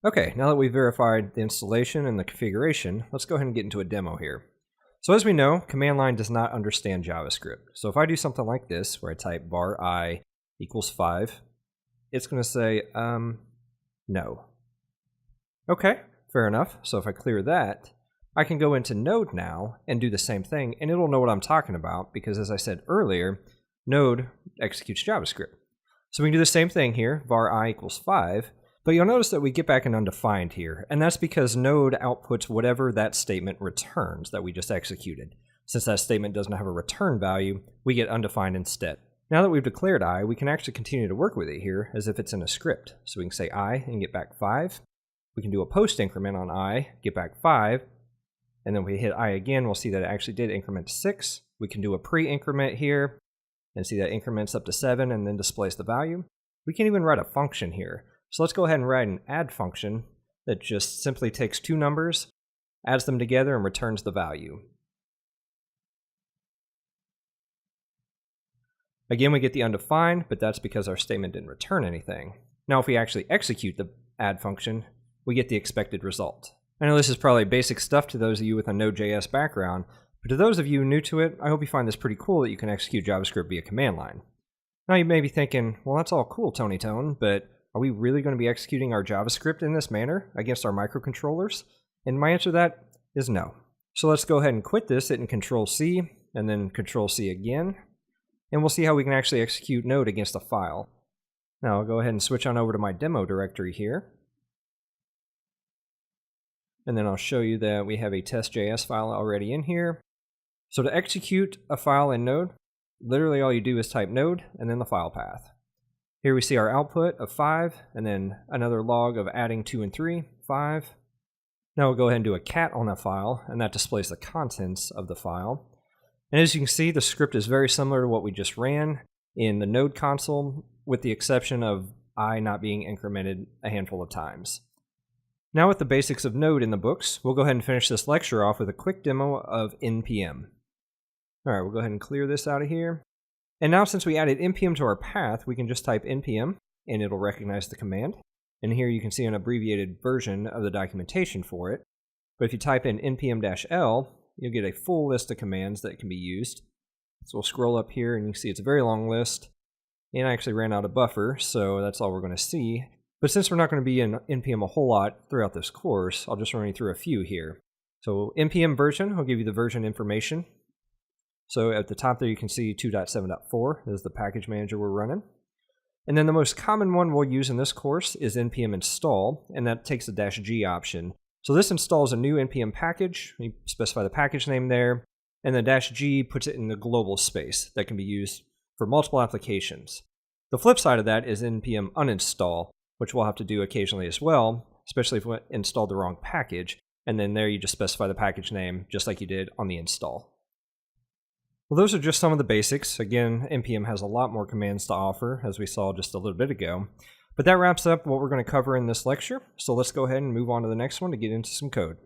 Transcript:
Okay, now that we've verified the installation and the configuration, let's go ahead and get into a demo here. So as we know, command line does not understand JavaScript. So if I do something like this, where I type var I equals 5, it's going to say, no. Okay, fair enough. So if I clear that, I can go into Node now and do the same thing, and it'll know what I'm talking about, because as I said earlier, Node executes JavaScript. So we can do the same thing here, var I equals 5, but you'll notice that we get back an undefined here, and that's because Node outputs whatever that statement returns that we just executed. Since that statement doesn't have a return value, we get undefined instead. Now that we've declared I, we can actually continue to work with it here as if it's in a script. So we can say I and get back 5. We can do a post increment on I, get back 5, and then we hit I again, we'll see that it actually did increment to 6. We can do a pre-increment here, and see that increments up to 7 and then displays the value. We can even write a function here. So let's go ahead and write an add function that just simply takes two numbers, adds them together, and returns the value. Again, we get the undefined, but that's because our statement didn't return anything. Now if we actually execute the add function, we get the expected result. I know this is probably basic stuff to those of you with a Node.js background, but to those of you new to it, I hope you find this pretty cool that you can execute JavaScript via command line. Now you may be thinking, well, that's all cool, Tony Tone, but are we really going to be executing our JavaScript in this manner against our microcontrollers? And my answer to that is no. So let's go ahead and quit this, hitting Control-C, and then Control-C again, and we'll see how we can actually execute Node against a file. Now I'll go ahead and switch on over to my demo directory here. And then I'll show you that we have a test.js file already in here. So to execute a file in Node, literally all you do is type node and then the file path. Here we see our output of 5, and then another log of adding 2 and 3, 5. Now we'll go ahead and do a cat on that file, and that displays the contents of the file. And as you can see, the script is very similar to what we just ran in the Node console, with the exception of I not being incremented a handful of times. Now with the basics of Node in the books, we'll go ahead and finish this lecture off with a quick demo of Npm. Alright, we'll go ahead and clear this out of here. And now since we added npm to our path, we can just type npm and it'll recognize the command. And here you can see an abbreviated version of the documentation for it. But if you type in npm-l, you'll get a full list of commands that can be used. So we'll scroll up here and you can see it's a very long list. And I actually ran out of buffer, so that's all we're going to see. But since we're not going to be in npm a whole lot throughout this course, I'll just run you through a few here. So npm version will give you the version information. So at the top there you can see 2.7.4 is the package manager we're running. And then the most common one we'll use in this course is npm install, and that takes the -g option. So this installs a new npm package. You specify the package name there, and the -g puts it in the global space that can be used for multiple applications. The flip side of that is npm uninstall, which we'll have to do occasionally as well, especially if we installed the wrong package, and then there you just specify the package name just like you did on the install. Well, those are just some of the basics. Again, npm has a lot more commands to offer, as we saw just a little bit ago. But that wraps up what we're going to cover in this lecture, so let's go ahead and move on to the next one to get into some code.